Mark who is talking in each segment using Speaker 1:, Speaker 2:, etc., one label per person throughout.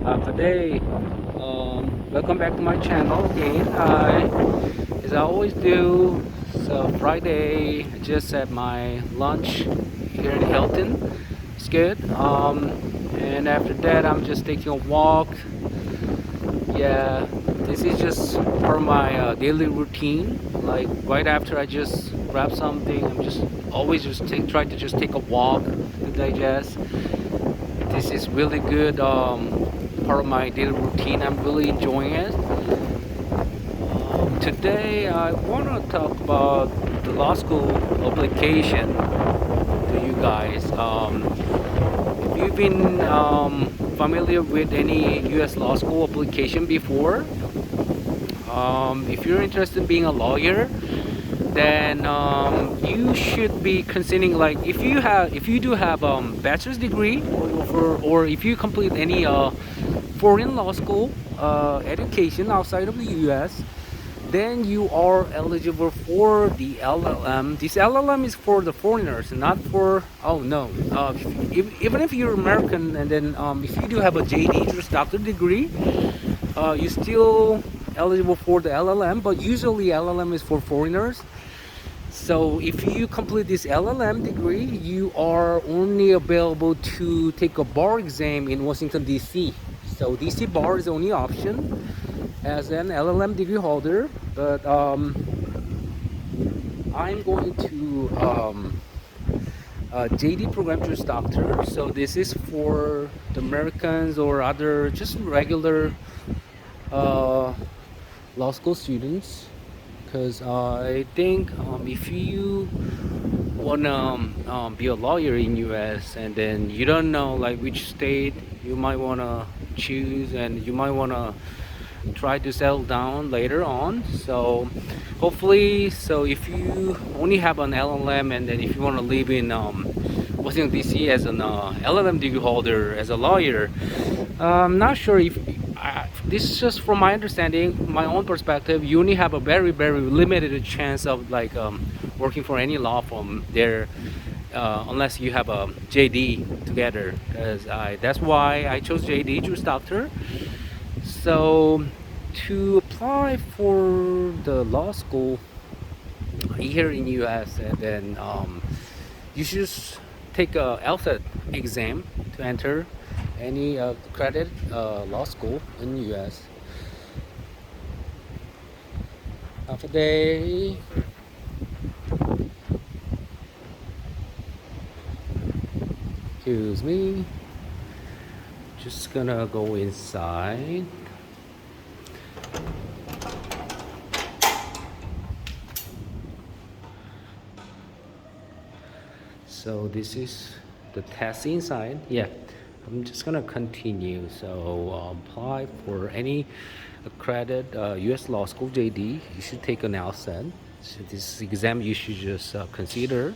Speaker 1: Today, welcome back to my channel again. As I always do, so Friday, I just had my lunch here in Hilton. It's good. And after that, I'm just taking a walk. Yeah, this is just for my daily routine. Like right after I just grab something, I'm just always just try to just take a walk to digest. This is really good part of my daily routine. I'm really enjoying it. Today I want to talk about the law school application to you guys. If you've been familiar with any U.S. law school application before, if you're interested in being a lawyer, then you should be considering, like, if you do have bachelor's degree, or if you complete any foreign law school education outside of the U.S., then you are eligible for the LLM. This LLM is for the foreigners, not for, oh no, even if you're American, and then if you do have a JD, Juris Doctor degree, you still eligible for the LLM, but usually LLM is for foreigners. So if you complete this LLM degree, you are only available to take a bar exam in Washington DC. So DC bar is the only option as an LLM degree holder. But I'm going to JD program Juris Doctor. So this is for the Americans or other just regular law school students, because I think if you wanna be a lawyer in US, and then you don't know like which state you might wanna choose, and you might wanna try to settle down later on. So hopefully, so if you only have an LLM, and then if you want to live in Washington DC as an LLM degree holder as a lawyer, I'm not sure if this is just from my understanding, my own perspective. You only have a very limited chance of like working for any law firm there, unless you have a JD together. Because that's why I chose JD, Juris Doctor. So to apply for the law school here in US, and then you should take a LSAT exam to enter any credit law school in US. Today, excuse me, just gonna go inside. So this is the test inside. Yeah, I'm just gonna continue. So apply for any accredited U.S. law school JD. You should take an LSAT. So this exam you should just consider.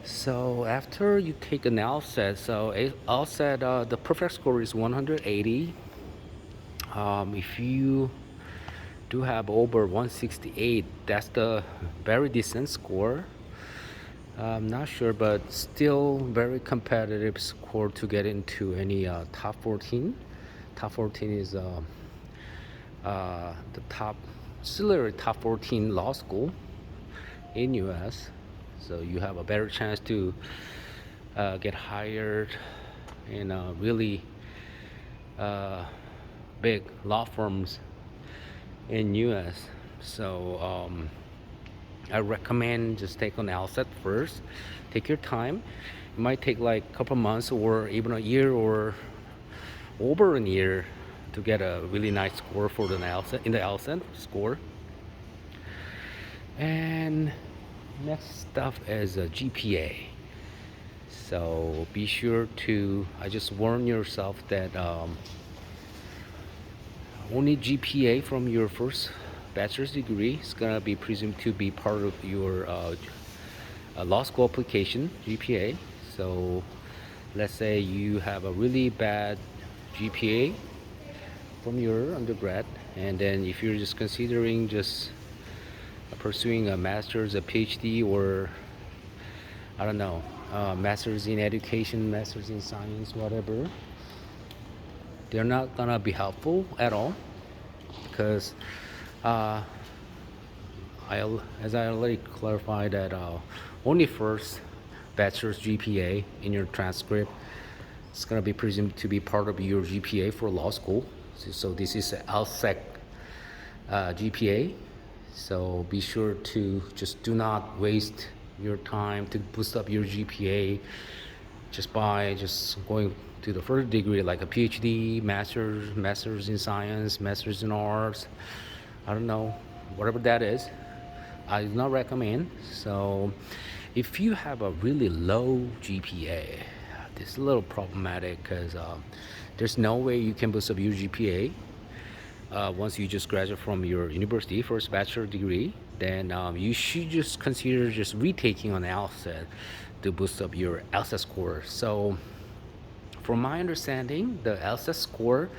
Speaker 1: So after you take an LSAT, so LSAT, the perfect score is 180. If you do have over 168, that's the very decent score. I'm not sure, but still very competitive score to get into any top 14. Top 14 is the top, still top 14 law school in US. So you have a better chance to get hired in really big law firms in US. So I recommend just take an LSAT first. Take your time. It might take like a couple months or even a year or over a year to get a really nice score for the LSAT, in the LSAT score. And next stuff is a GPA. So be sure to, I just warn yourself that only GPA from your first bachelor's degree is gonna be presumed to be part of your law school application GPA. So let's say you have a really bad GPA from your undergrad, and then if you're just considering just pursuing a master's, a PhD, or I don't know, master's in education, master's in science, whatever, they're not gonna be helpful at all because uh, as I already clarified that only first bachelor's GPA in your transcript is gonna be presumed to be part of your GPA for law school. So this is LSEC GPA. So be sure to just do not waste your time to boost up your GPA just by just going to the first degree like a PhD, master's in science, master's in arts, I don't know, whatever that is. I do not recommend. So if you have a really low GPA, this is a little problematic because there's no way you can boost up your GPA once you just graduate from your university first bachelor degree. Then you should just consider just retaking on LSAT to boost up your LSAT score. So from my understanding, the LSAT score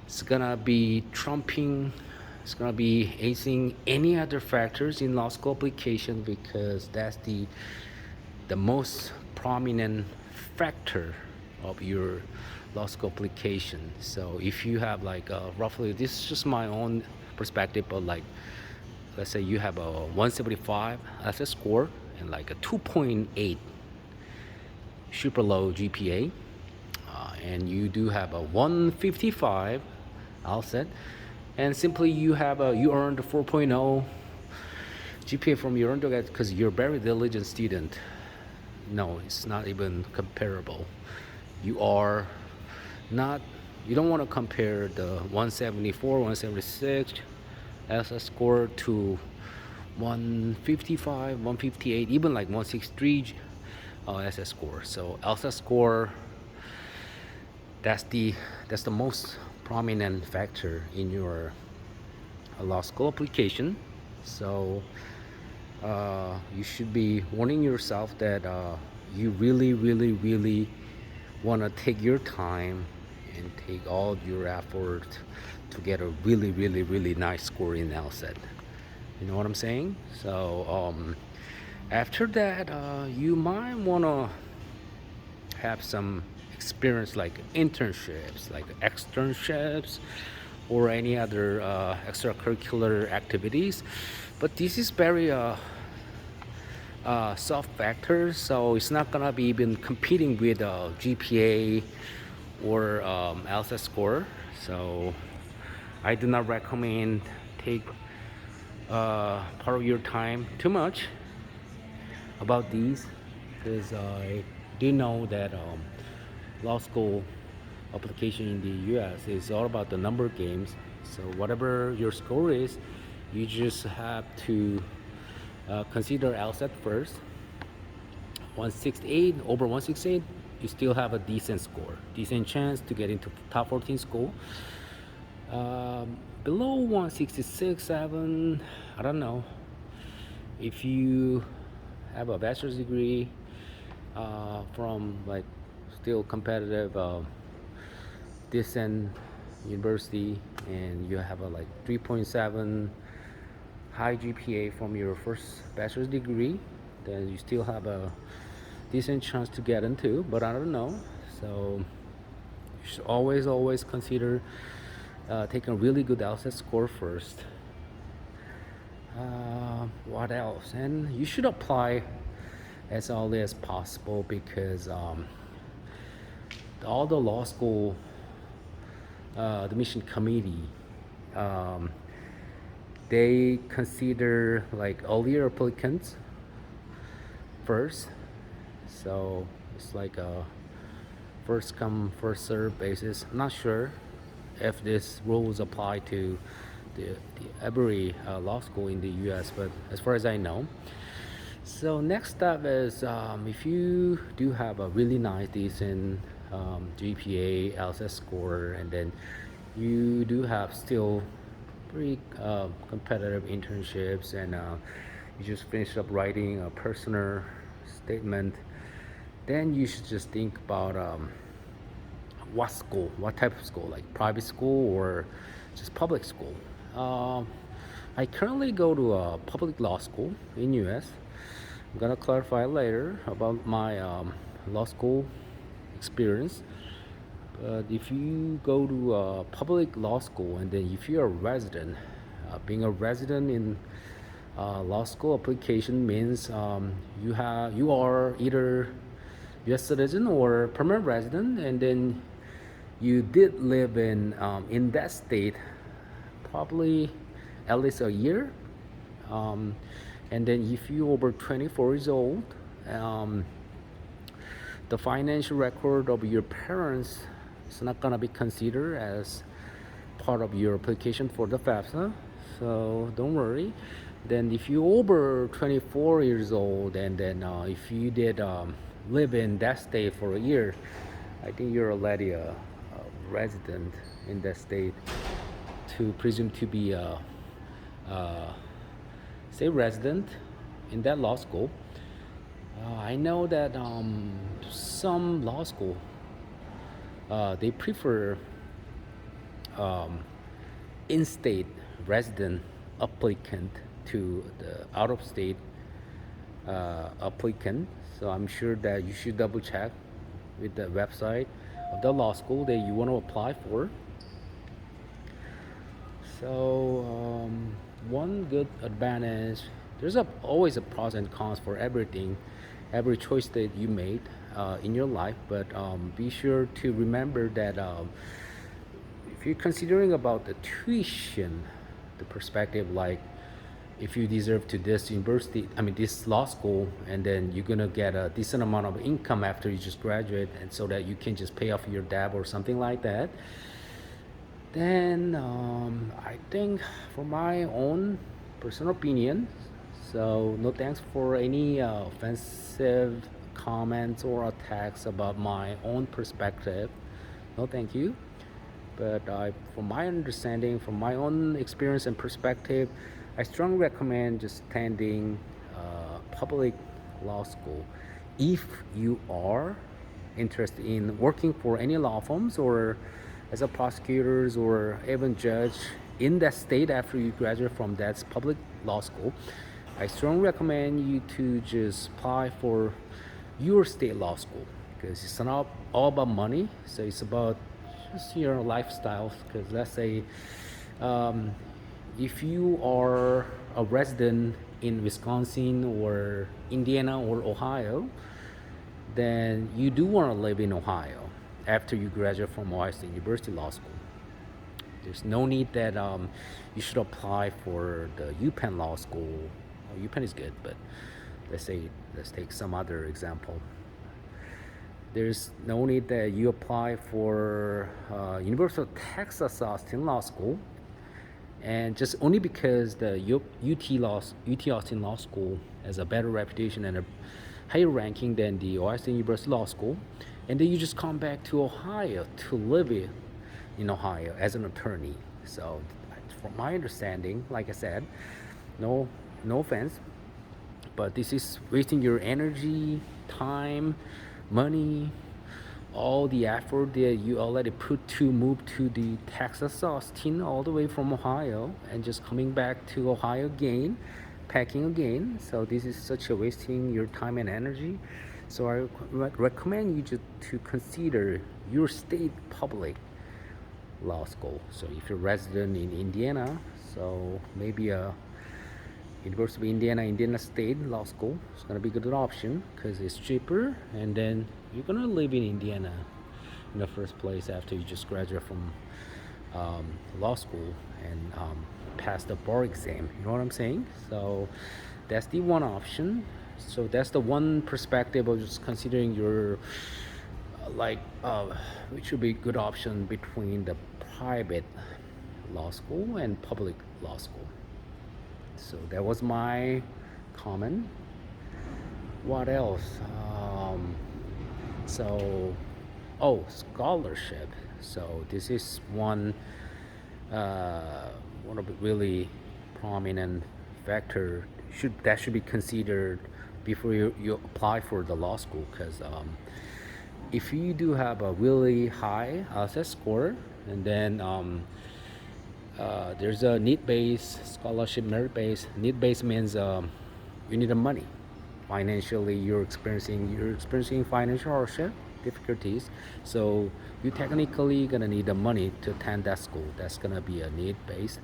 Speaker 1: is gonna be trumping, it's gonna be acing any other factors in law school application because that's the most prominent factor of your law school application. So if you have like roughly, this is just my own perspective, but like let's say you have a 175 LSAT score and like a 2.8 super low GPA, and you do have a 155 LSAT, and simply you earned a 4.0 GPA from your undergrad because you're a very diligent student. No, it's not even comparable. You are not, you don't want to compare the 174, 176 LSAT score to 155, 158, even like 163 LSAT score. So LSAT score, that's the most prominent factor in your law school application. So you should be warning yourself that you really want to take your time and take all your effort to get a really nice score in LSAT. You know what I'm saying? So after that, you might want to have some experience like internships, like externships, or any other extracurricular activities. But this is very soft factor, so it's not gonna be even competing with GPA or LSAT score. So I do not recommend take part of your time too much about these because I do know that law school application in the US is all about the number games. So whatever your score is, you just have to consider LSAT first. 168 over 168, you still have a decent score, decent chance to get into top 14 school. Below 166, 7, I don't know. If you have a bachelor's degree from like still competitive decent university and you have a like 3.7 high GPA from your first bachelor's degree, then you still have a decent chance to get into, but I don't know. So you should always consider taking a really good LSAT score first. What else? And you should apply as early as possible because all the law school admission committee, they consider like earlier applicants first. So it's like a first come first serve basis. I'm not sure if this rules apply to every law school in the US, but as far as I know. So next step is if you do have a really nice decent GPA, LSAT score, and then you do have still pretty competitive internships, and you just finished up writing a personal statement, then you should just think about what school, what type of school, like private school or just public school. I currently go to a public law school in US. I'm gonna clarify later about my law school experience. But if you go to a public law school and then if you're a resident, being a resident in law school application means you are either U.S. citizen or permanent resident, and then you did live in that state probably at least a year, um, and then if you over 24 years old, um, the financial record of your parents is not gonna be considered as part of your application for the FAFSA. So don't worry. Then if you over 24 years old and then if you did live in that state for a year, I think you're already a resident in that state to presume to be a say resident in that law school. I know that some law school they prefer um, in-state resident applicant to the out-of-state applicant. So I'm sure that you should double check with the website of the law school that you want to apply for. So one good advantage, there's always a pros and cons for everything, every choice that you made in your life. But be sure to remember that if you're considering about the tuition, the perspective, like if you deserve to this university, I mean this law school, and then you're gonna get a decent amount of income after you just graduate, and so that you can just pay off your debt or something like that, then I think, for my own personal opinion, so no thanks for any offensive comments or attacks about my own perspective, no thank you. But from my understanding, from my own experience and perspective, I strongly recommend just attending public law school if you are interested in working for any law firms or as a prosecutors or even judge in that state after you graduate from that public law school. I strongly recommend you to just apply for your state law school, because it's not all about money. So it's about just your lifestyle. Because let's say if you are a resident in Wisconsin or Indiana or Ohio, then you do want to live in Ohio after you graduate from Ohio State University Law School. There's no need that you should apply for the UPenn Law School. UPenn is good, but let's take some other example. There's no need that you apply for University of Texas Austin Law School, and just only because the UT Austin Law School has a better reputation and a higher ranking than the Ohio State University Law School, and then you just come back to Ohio to live in Ohio as an attorney. So from my understanding, like I said, no offense, but this is wasting your energy, time, money, all the effort that you already put to move to the Texas Austin all the way from Ohio and just coming back to Ohio again, packing again. So this is such a wasting your time and energy. So I recommend you just to consider your state public law school. So if you're resident in Indiana, so maybe a University of Indiana State Law School is going to be a good option because it's cheaper, and then you're going to live in Indiana in the first place after you just graduate from law school and pass the bar exam. You know what I'm saying? So that's the one option. So that's the one perspective of just considering your which would be a good option between the private law school and public law school. So that was my comment. What else? Scholarship. So this is one of the really prominent factor that should be considered before you apply for the law school. Because if you do have a really high LSAT score, and then there's a need-based scholarship, merit-based. Need-based means you need the money. Financially, you're experiencing financial hardship, difficulties. So you technically gonna need the money to attend that school. That's gonna be a need based,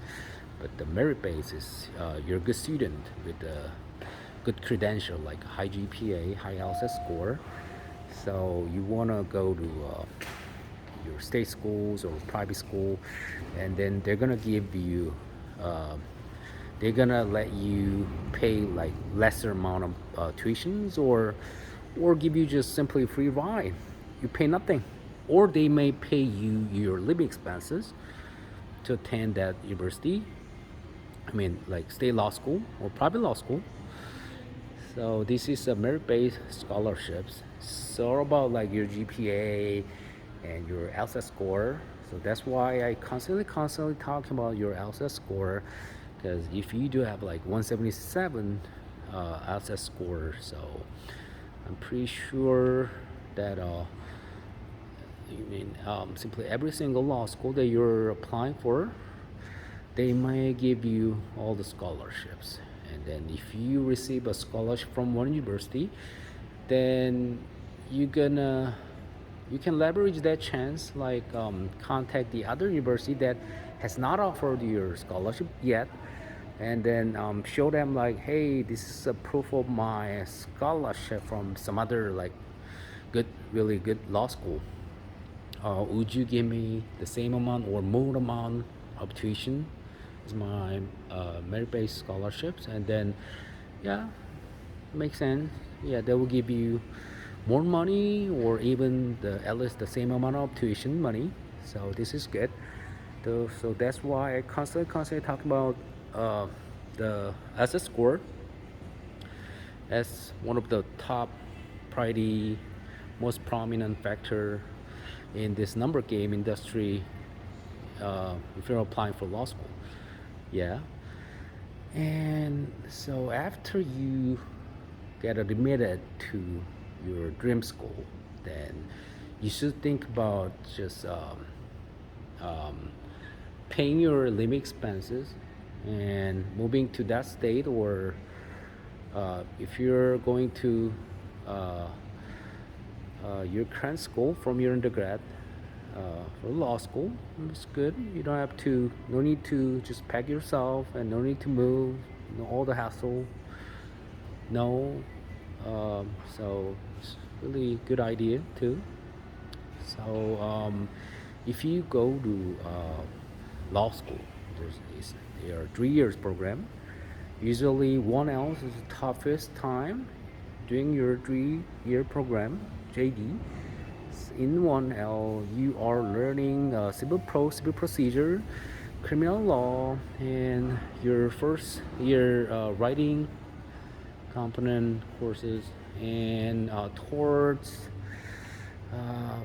Speaker 1: but the merit base is you're a good student with a good credential like high GPA, high LSS score. So you wanna go to your state schools or private school, and then they're gonna give you they're gonna let you pay like lesser amount of tuitions, or give you just simply free ride. You pay nothing, or they may pay you your living expenses to attend that university. I mean, like state law school or private law school. So this is a merit-based scholarships. So about like your GPA and your LSAT score. So that's why I constantly talking about your LSAT score, because if you do have like 177 LSAT score, so I'm pretty sure that you mean simply every single law school that you're applying for, they might give you all the scholarships. And then if you receive a scholarship from one university, then you can leverage that chance, like contact the other university that has not offered your scholarship yet, and then show them like, hey, this is a proof of my scholarship from some other like really good law school. Would you give me the same amount or more amount of tuition as my merit-based scholarships? And then, yeah, makes sense. Yeah, they will give you more money, or even at least the same amount of tuition money. So this is good. So that's why I constantly talk about the asset score as one of the top priority, most prominent factor in this number game industry if you're applying for law school. Yeah. And so after you get admitted to your dream school, then you should think about just paying your living expenses and moving to that state, or if you're going to your current school from your undergrad for law school, it's good. You don't have to, no need to just pack yourself, and no need to move, all the hassle. No, so it's really good idea too. So if you go to law school, there are 3 years program. Usually 1L is the toughest time during your 3-year program, JD. In 1L, you are learning civil procedure, criminal law, and your first year writing component courses, and torts.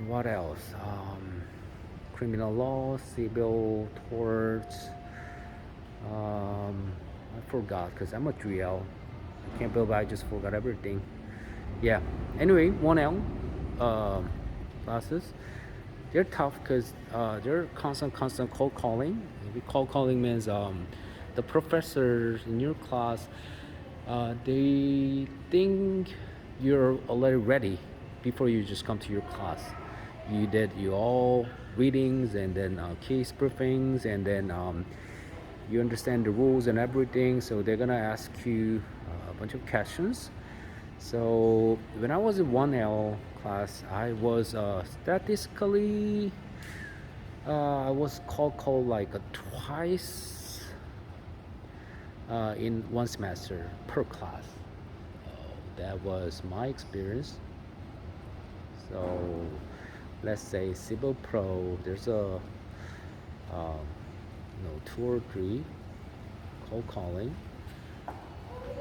Speaker 1: What else? Criminal law, civil, torts. I forgot because I'm a 3L. I can't believe I just forgot everything. Yeah. Anyway, 1L classes, they're tough because they're constant cold calling. Cold calling means the professors in your class, they think you're already ready before you just come to your class. You did all readings, and then case briefings, and then you understand the rules and everything. So they're gonna ask you a bunch of questions. So when I was in 1L class, I was statistically I was called like twice in one semester per class. That was my experience. So let's say civil pro, there's a 2 or 3 cold calling,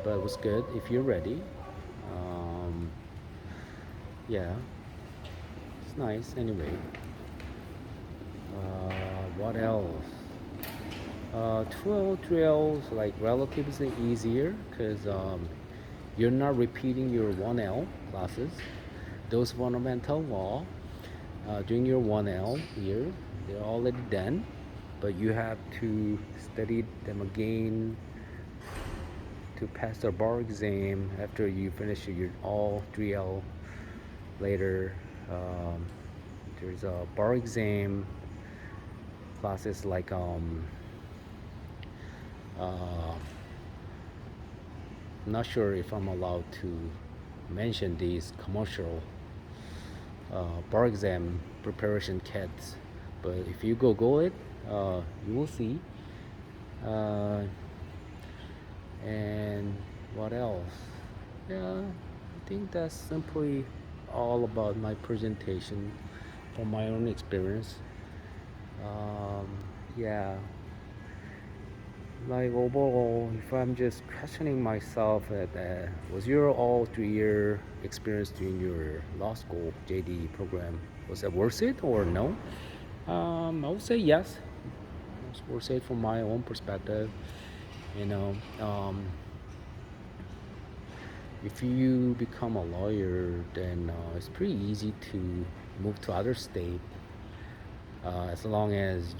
Speaker 1: but it was good if you're ready. Yeah, it's nice. Anyway, what else? 2L, 3L is like relatively easier because you're not repeating your 1L classes. Those fundamental law during your 1L year, they're already done, but you have to study them again to pass the bar exam after you finish your all 3L later. Um, there's a bar exam classes like uh, I'm not sure if I'm allowed to mention these commercial bar exam preparation kits, but if you Google it, you will see. Uh, and what else? Yeah, I think that's simply all about my presentation from my own experience. Um, yeah, like overall, if I'm just questioning myself, was your all 3 year experience during your law school JD program, was it worth it or no? I would say yes. It's worth it from my own perspective. You know, if you become a lawyer, then it's pretty easy to move to other state as long as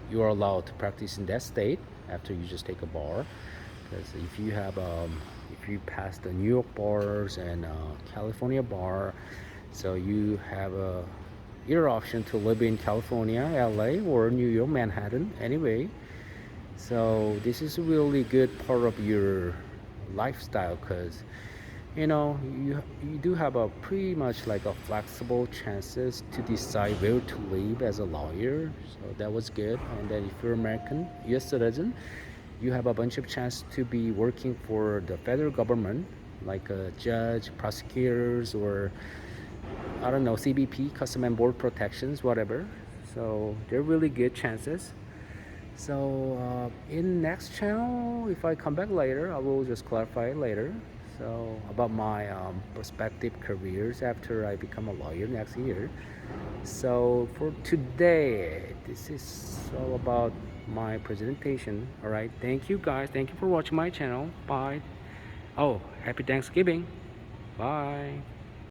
Speaker 1: you are allowed to practice in that state after you just take a bar. Because if you pass the New York bars and California bar, so you have either option to live in California, LA, or New York, Manhattan. Anyway, so this is a really good part of your lifestyle because you do have a pretty much like a flexible chances to decide where to live as a lawyer, so that was good. And then if you're American US citizen, you have a bunch of chance to be working for the federal government like a judge, prosecutors, or I don't know, CBP, Custom and Border Protections, whatever. So they're really good chances. So in next channel, if I come back later, I will just clarify it later. So about my prospective careers after I become a lawyer next year. So for today, this is all about my presentation. All right, thank you guys. Thank you for watching my channel. Bye. Oh, happy Thanksgiving. Bye.